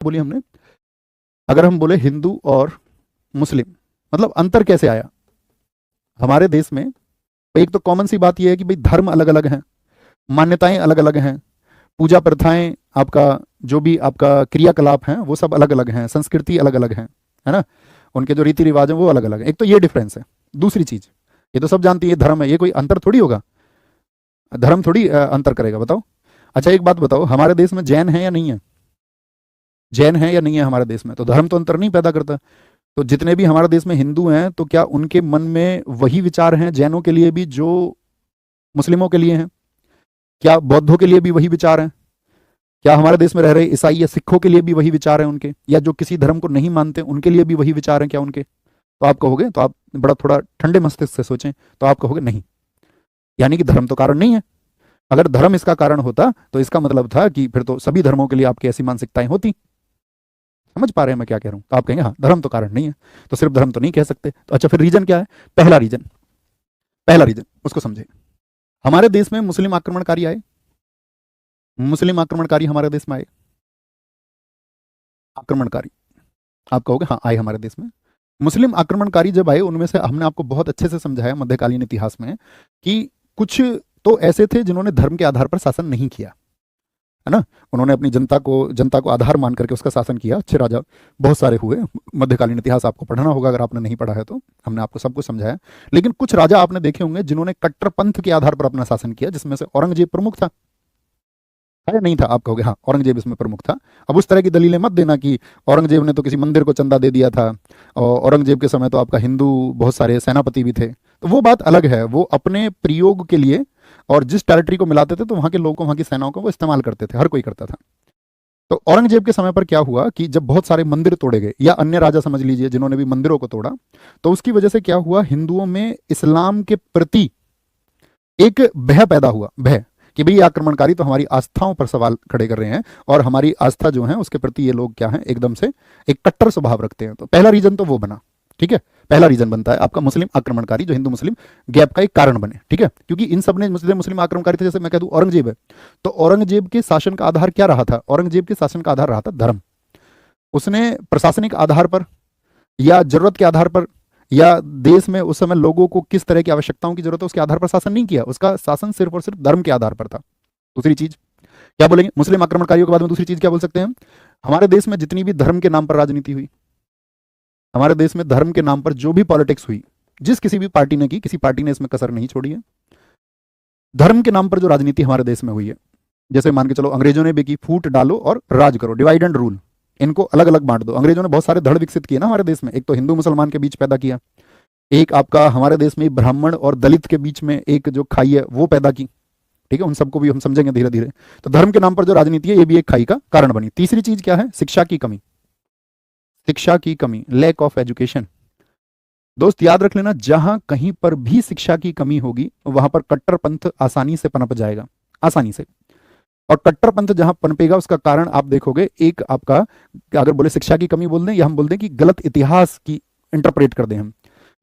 बोली हमने, अगर हम बोले हिंदू और मुस्लिम, मतलब अंतर कैसे आया हमारे देश में। एक तो कॉमन सी बात यह है कि भाई धर्म अलग अलग हैं, मान्यताएं अलग अलग हैं, पूजा प्रथाएं, आपका जो भी आपका क्रियाकलाप हैं वो सब अलग अलग हैं, संस्कृति अलग अलग है ना, उनके जो रीति रिवाज हैं वो अलग अलग हैं। एक तो ये डिफरेंस है। दूसरी चीज, ये तो सब जानती है धर्म है, ये कोई अंतर थोड़ी होगा, धर्म थोड़ी अंतर करेगा, बताओ। अच्छा एक बात बताओ, हमारे देश में जैन है या नहीं है? जैन है या नहीं है हमारे देश में? तो धर्म तो अंतर नहीं पैदा करता। तो जितने भी हमारे देश में हिंदू हैं, तो क्या उनके मन में वही विचार हैं जैनों के लिए भी जो मुस्लिमों के लिए हैं? क्या बौद्धों के लिए भी वही विचार हैं? क्या हमारे देश में रह रहे ईसाई या सिखों के लिए भी वही विचार हैं उनके, या जो किसी धर्म को नहीं मानते उनके लिए भी वही विचार हैं क्या उनके? तो आप कहोगे, तो आप बड़ा थोड़ा ठंडे मस्तिष्क से सोचें, तो आप कहोगे नहीं, यानी कि धर्म तो कारण नहीं है। अगर धर्म इसका कारण होता तो इसका मतलब था कि फिर तो सभी धर्मों के लिए आपकी ऐसी मानसिकताएं होती। समझ पा रहे हैं मैं क्या कह रहा हूं? तो आप कहेंगे हाँ धर्म तो कारण नहीं है, तो सिर्फ धर्म तो नहीं कह सकते। तो अच्छा फिर रीजन क्या है? पहला रीजन, पहला रीजन उसको समझे। हमारे देश में मुस्लिम आक्रमणकारी आए, मुस्लिम आक्रमणकारी हमारे देश में आए, आक्रमणकारी, आप कहोगे हाँ आए हमारे देश में। मुस्लिम आक्रमणकारी जब आए, उनमें से हमने आपको बहुत अच्छे से समझाया मध्यकालीन इतिहास में कि कुछ तो ऐसे थे जिन्होंने धर्म के आधार पर शासन नहीं किया, है ना, उन्होंने अपनी जनता को आधार मान करके उसका शासन किया। अच्छे राजा बहुत सारे हुए, मध्यकालीन इतिहास आपको पढ़ना होगा अगर आपने नहीं पढ़ा है तो, हमने आपको सब कुछ समझाया। लेकिन कुछ राजा आपने देखे होंगे जिन्होंने कट्टरपंथ के आधार पर अपना शासन किया, जिसमें से औरंगजेब प्रमुख था या नहीं था? आप कहोगे हाँ औरंगजेब इसमें प्रमुख था। अब उस तरह की दलीलें मत देना कि औरंगजेब ने तो किसी मंदिर को चंदा दे दिया था, और औरंगजेब के समय तो आपका हिंदू बहुत सारे सेनापति भी थे। तो वो बात अलग है, वो अपने प्रयोग के लिए और जिस टेरिटरी को मिलाते थे तो वहां के लोगों को, वहां की सेनाओं को वो इस्तेमाल करते थे, हर कोई करता था। तो औरंगजेब के समय पर क्या हुआ कि जब बहुत सारे मंदिर तोड़े गए, या अन्य राजा समझ लीजिए जिन्होंने भी मंदिरों को तोड़ा, तो उसकी वजह से क्या हुआ, हिंदुओं में इस्लाम के प्रति एक भय पैदा हुआ, भय कि भाई आक्रमणकारी तो हमारी आस्थाओं पर सवाल खड़े कर रहे हैं, और हमारी आस्था जो है उसके प्रति ये लोग क्या है, एकदम से एक कट्टर स्वभाव रखते हैं। तो पहला रीजन तो वो बना, ठीक है, पहला रीजन बनता है आपका मुस्लिम आक्रमणकारी, जो हिंदू मुस्लिम गैप का एक कारण बने, ठीक है, क्योंकि इन सब ने मुस्लिम आक्रमणकारी थे। जैसे मैं कह दूं औरंगजेब है, तो औरंगजेब के शासन का आधार क्या रहा था? औरंगजेब के शासन का आधार रहा था धर्म। उसने प्रशासनिक आधार पर या जरूरत के आधार पर, या देश में उस समय लोगों को किस तरह की आवश्यकताओं की जरूरत है उसके आधार पर शासन नहीं किया, उसका शासन सिर्फ और सिर्फ धर्म के आधार पर था। दूसरी चीज क्या बोलेंगे मुस्लिम आक्रमणकारियों के बाद में? दूसरी चीज क्या बोल सकते हैं? हमारे देश में जितनी भी धर्म के नाम पर राजनीति हुई, हमारे देश में धर्म के नाम पर जो भी पॉलिटिक्स हुई, जिस किसी भी पार्टी ने की, किसी पार्टी ने इसमें कसर नहीं छोड़ी है। धर्म के नाम पर जो राजनीति हमारे देश में हुई है, जैसे मान के चलो अंग्रेजों ने भी की, फूट डालो और राज करो, डिवाइड एंड रूल, इनको अलग अलग बांट दो। अंग्रेजों ने बहुत सारे धड़ विकसित किए ना हमारे देश में, एक तो हिंदू मुसलमान के बीच पैदा किया, एक आपका हमारे देश में ब्राह्मण और दलित के बीच में एक जो खाई है वो पैदा की, ठीक है, उन सबको भी हम समझेंगे धीरे धीरे। तो धर्म के नाम पर जो राजनीति है ये भी एक खाई का कारण बनी। तीसरी चीज क्या है? शिक्षा की कमी, शिक्षा की कमी, लैक ऑफ एजुकेशन। दोस्त याद रख लेना, जहां कहीं पर भी शिक्षा की कमी होगी वहां पर कट्टरपंथ आसानी से पनप जाएगा, आसानी से। और कट्टरपंथ जहां पनपेगा उसका कारण आप देखोगे, एक आपका अगर बोले शिक्षा की कमी बोल दें, या हम बोल दें कि गलत इतिहास की इंटरप्रेट कर दें हम,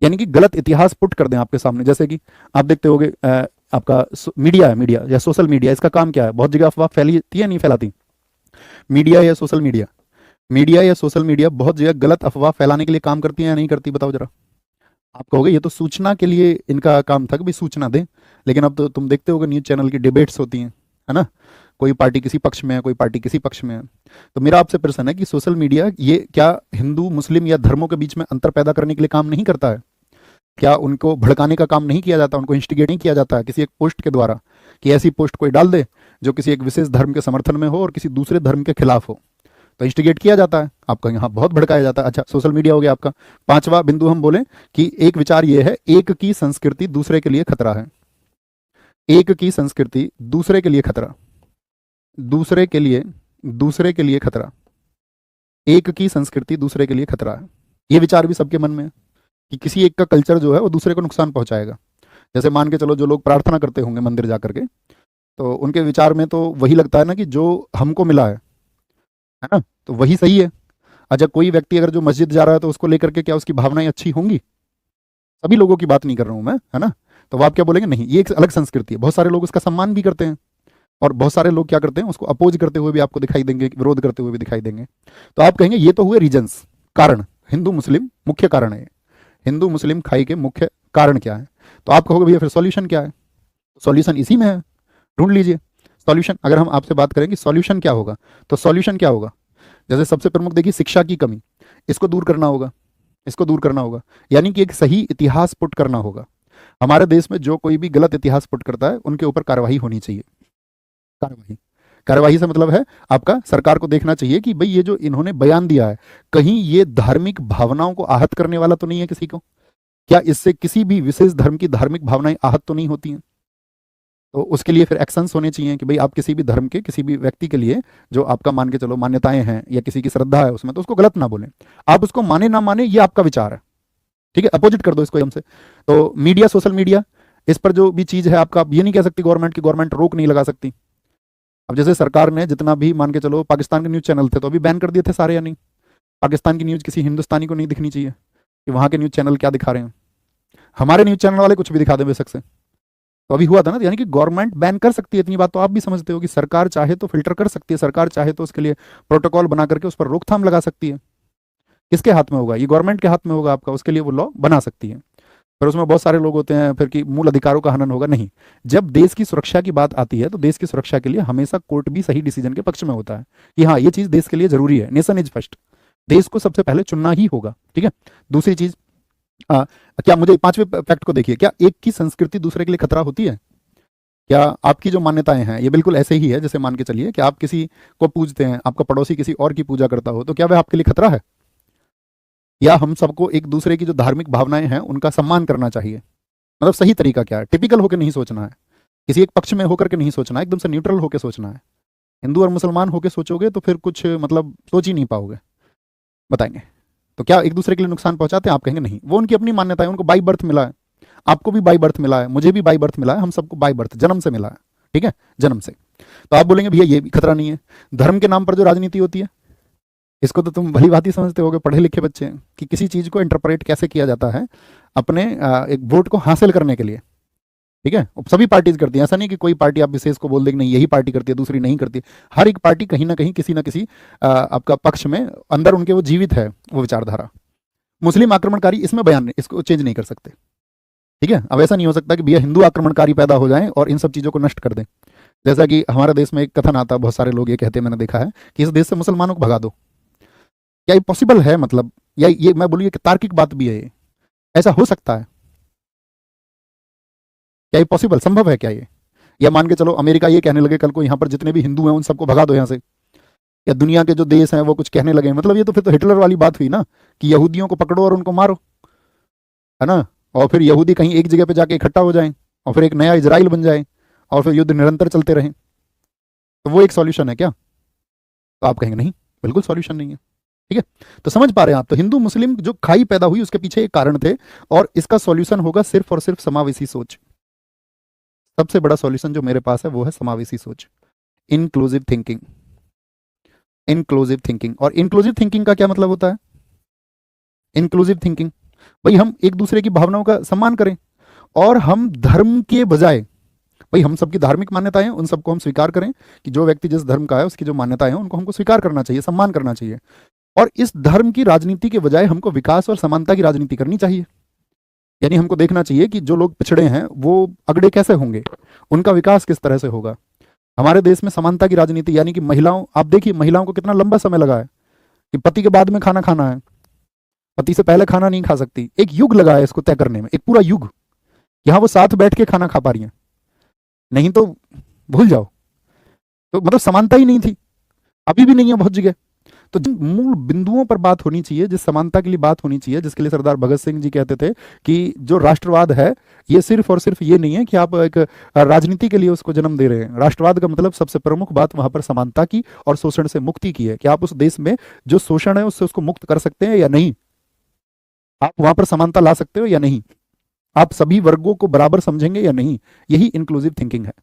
यानी कि गलत इतिहास पुट कर दें आपके सामने। जैसे कि आप देखते होगे आपका मीडिया है, मीडिया या सोशल मीडिया, इसका काम क्या है? बहुत जगह अफवाह फैलती है नहीं फैलाती? मीडिया या सोशल मीडिया, मीडिया या सोशल मीडिया बहुत जगह गलत अफवाह फैलाने के लिए काम करती है या नहीं करती? बताओ जरा। आप कहोगे ये तो सूचना के लिए इनका काम था कि भाई सूचना दें, लेकिन अब तो तुम देखते होगे न्यूज चैनल की डिबेट्स होती हैं, है ना, कोई पार्टी किसी पक्ष में है, कोई पार्टी किसी पक्ष में है। तो मेरा आपसे प्रश्न है कि सोशल मीडिया ये क्या हिंदू मुस्लिम या धर्मों के बीच में अंतर पैदा करने के लिए काम नहीं करता है? क्या उनको भड़काने का काम नहीं किया जाता, उनको इंस्टिगेट नहीं किया जाता है किसी एक पोस्ट के द्वारा, कि ऐसी पोस्ट कोई डाल दे जो किसी एक विशेष धर्म के समर्थन में हो और किसी दूसरे धर्म के खिलाफ हो, तो इंस्टिगेट किया जाता है, आपका यहाँ बहुत भड़काया जाता है। अच्छा सोशल मीडिया हो गया आपका। पांचवा बिंदु हम बोले कि एक विचार ये है, एक की संस्कृति दूसरे के लिए खतरा है, एक की संस्कृति दूसरे के लिए खतरा, दूसरे के लिए खतरा, एक की संस्कृति दूसरे के लिए खतरा है। ये विचार भी सबके मन में है कि किसी एक का कल्चर जो है वो दूसरे को नुकसान पहुंचाएगा। जैसे मान के चलो जो लोग प्रार्थना करते होंगे मंदिर जा करके, तो उनके विचार में तो वही लगता है ना कि जो हमको मिला है ना, तो वही सही है। अच्छा कोई व्यक्ति अगर जो मस्जिद जा रहा है तो उसको लेकर के क्या उसकी भावनाएं अच्छी होंगी? सभी लोगों की बात नहीं कर रहा हूं मैं, है ना। तो वो आप क्या बोलेंगे, नहीं ये एक अलग संस्कृति है, बहुत सारे लोग उसका सम्मान भी करते हैं, और बहुत सारे लोग क्या करते हैं, उसको अपोज करते हुए भी आपको दिखाई देंगे, विरोध करते हुए भी दिखाई देंगे। तो आप कहेंगे ये तो हुए रीजन्स, कारण, हिंदू मुस्लिम मुख्य कारण है। हिंदू मुस्लिम खाई के मुख्य कारण क्या है? तो आप कहोगे भैया फिर सॉल्यूशन क्या है? सॉल्यूशन इसी में है, ढूंढ लीजिए सॉल्यूशन। अगर हम आपसे बात करें कि सॉल्यूशन क्या होगा, तो सॉल्यूशन क्या होगा? जैसे सबसे प्रमुख देखिए, शिक्षा की कमी, इसको दूर करना होगा, इसको दूर करना होगा, यानी कि एक सही इतिहास पुट करना होगा। हमारे देश में जो कोई भी गलत इतिहास पुट करता है उनके ऊपर कार्रवाई होनी चाहिए। कार्रवाई, कार्रवाई से मतलब है आपका सरकार को देखना चाहिए कि भाई ये जो इन्होंने बयान दिया है, कहीं ये धार्मिक भावनाओं को आहत करने वाला तो नहीं है किसी को? क्या इससे किसी भी विशेष धर्म की धार्मिक भावनाएं आहत तो नहीं होती हैं? तो उसके लिए फिर एक्शंस होने चाहिए कि भाई आप किसी भी धर्म के किसी भी व्यक्ति के लिए जो आपका मान के चलो मान्यताएं हैं या किसी की श्रद्धा है उसमें, तो उसको गलत ना बोलें। आप उसको माने ना माने ये आपका विचार है, ठीक है, अपोजिट कर दो इसको एकदम से। तो मीडिया, सोशल मीडिया, इस पर जो भी चीज है आपका, आप ये नहीं कह सकती गवर्नमेंट की गवर्नमेंट रोक नहीं लगा सकती। अब जैसे सरकार ने जितना भी मान के चलो पाकिस्तान के न्यूज चैनल थे तो अभी बैन कर दिए थे सारे, या नहीं? पाकिस्तान की न्यूज किसी हिंदुस्तानी को नहीं दिखनी चाहिए कि वहां के न्यूज चैनल क्या दिखा रहे हैं। हमारे न्यूज चैनल वाले कुछ भी दिखा दें बेशक से, तो अभी हुआ था ना, यानी कि गवर्नमेंट बैन कर सकती है। इतनी बात तो आप भी समझते हो कि सरकार चाहे तो फिल्टर कर सकती है, सरकार चाहे तो उसके लिए प्रोटोकॉल बना करके उस पर रोकथाम लगा सकती है। किसके हाथ में होगा? ये गवर्नमेंट के हाथ में होगा आपका, उसके लिए वो लॉ बना सकती है। पर उसमें बहुत सारे लोग होते हैं फिर कि मूल अधिकारों का हनन होगा, नहीं। जब देश की सुरक्षा की बात आती है तो देश की सुरक्षा के लिए हमेशा कोर्ट भी सही डिसीजन के पक्ष में होता है कि हाँ ये चीज देश के लिए जरूरी है। नेशन इज फर्स्ट, देश को सबसे पहले चुनना ही होगा, ठीक है। दूसरी चीज, क्या मुझे पांचवें फैक्ट को देखिए, क्या एक की संस्कृति दूसरे के लिए खतरा होती है? क्या आपकी जो मान्यताएं हैं ये बिल्कुल ऐसे ही है जैसे मान के चलिए कि आप किसी को पूजते हैं, आपका पड़ोसी किसी और की पूजा करता हो, तो क्या वह आपके लिए खतरा है? या हम सबको एक दूसरे की जो धार्मिक भावनाएं हैं उनका सम्मान करना चाहिए? मतलब सही तरीका क्या है? टिपिकल होकर नहीं सोचना है, किसी एक पक्ष में होकर के नहीं सोचना है, एकदम से न्यूट्रल होकर सोचना है। हिंदू और मुसलमान होकर सोचोगे तो फिर कुछ मतलब सोच ही नहीं पाओगे। बताएंगे तो क्या एक दूसरे के लिए नुकसान पहुंचाते हैं? आप कहेंगे नहीं, वो उनकी अपनी मान्यता है, उनको बाई बर्थ मिला है, आपको भी बाई बर्थ मिला है, मुझे भी बाई बर्थ मिला है, हम सबको बाई बर्थ जन्म से मिला है, ठीक है, जन्म से। तो आप बोलेंगे भैया ये भी खतरा नहीं है। धर्म के नाम पर जो राजनीति होती है, इसको तो तुम भली भांति समझते होगे, पढ़े लिखे बच्चे हैं, कि किसी चीज को इंटरप्रेट कैसे किया जाता है अपने एक वोट को हासिल करने के लिए, ठीक है। सभी पार्टीज करती हैं, ऐसा नहीं कि कोई पार्टी आप विशेष को बोल देंगे नहीं यही पार्टी करती है दूसरी नहीं करती। हर एक पार्टी कहीं ना कहीं किसी ना किसी आपका पक्ष में अंदर उनके वो जीवित है वो विचारधारा। मुस्लिम आक्रमणकारी इसमें बयान नहीं, इसको चेंज नहीं कर सकते, ठीक है। अब ऐसा नहीं हो सकता कि भैया हिंदू आक्रमणकारी पैदा हो जाएं और इन सब चीजों को नष्ट कर दें। जैसा कि हमारे देश में एक कथन आता है, बहुत सारे लोग ये कहते हैं, मैंने देखा है कि इस देश से मुसलमानों को भगा दो। क्या ये पॉसिबल है? मतलब या ये मैं बोलिए कि तार्किक बात भी है, ये ऐसा हो सकता है? क्या ये पॉसिबल, संभव है क्या ये? या मान के चलो अमेरिका ये कहने लगे कल को यहाँ पर जितने भी हिंदू हैं उन सबको भगा दो यहाँ से, या दुनिया के जो देश हैं वो कुछ कहने लगे, मतलब ये तो फिर तो हिटलर वाली बात हुई ना कि यहूदियों को पकड़ो और उनको मारो, है ना। और फिर यहूदी कहीं एक जगह पे जाके इकट्ठा हो जाएं और फिर एक नया इजराइल बन जाए और फिर युद्ध निरंतर चलते रहें, तो वो एक सॉल्यूशन है क्या? तो आप कहेंगे नहीं, बिल्कुल सॉल्यूशन नहीं है, ठीक है। तो समझ पा रहे हैं आप, तो हिंदू मुस्लिम जो खाई पैदा हुई उसके पीछे एक कारण थे, और इसका सॉल्यूशन होगा सिर्फ और सिर्फ समावेशी सोच। सबसे बड़ा सॉल्यूशन जो मेरे पास है वो है समावेशी सोच, इंक्लूसिव थिंकिंग। इंक्लूसिव थिंकिंग, और इंक्लूसिव थिंकिंग का क्या मतलब होता है? इंक्लूसिव थिंकिंग, भाई हम एक दूसरे की भावनाओं का सम्मान करें, और हम धर्म के बजाय, भाई हम सबकी धार्मिक मान्यताएं हैं उन सबको हम स्वीकार करें कि जो व्यक्ति जिस धर्म का है उसकी जो मान्यताएं हैं उनको हमको स्वीकार करना चाहिए, सम्मान करना चाहिए। और इस धर्म की राजनीति के बजाय हमको विकास और समानता की राजनीति करनी चाहिए। यानी हमको देखना चाहिए कि जो लोग पिछड़े हैं वो अगड़े कैसे होंगे, उनका विकास किस तरह से होगा। हमारे देश में समानता की राजनीति, यानी कि महिलाओं, आप देखिए महिलाओं को कितना लंबा समय लगा है कि पति के बाद में खाना खाना है, पति से पहले खाना नहीं खा सकती। एक युग लगा है इसको तय करने में, एक पूरा युग। यहाँ वो साथ बैठ के खाना खा पा रही हैं, नहीं तो भूल जाओ। तो मतलब समानता ही नहीं थी, अभी भी नहीं है बहुत जगह। तो जिन मूल बिंदुओं पर बात होनी चाहिए, जिस समानता के लिए बात होनी चाहिए, जिसके लिए सरदार भगत सिंह जी कहते थे कि जो राष्ट्रवाद है ये सिर्फ और सिर्फ ये नहीं है कि आप एक राजनीति के लिए उसको जन्म दे रहे हैं। राष्ट्रवाद का मतलब सबसे प्रमुख बात वहां पर समानता की और शोषण से मुक्ति की है कि आप उस देश में जो शोषण है उससे उसको मुक्त कर सकते हैं या नहीं, आप वहां पर समानता ला सकते हो या नहीं, आप सभी वर्गों को बराबर समझेंगे या नहीं। यही इंक्लूसिव थिंकिंग है।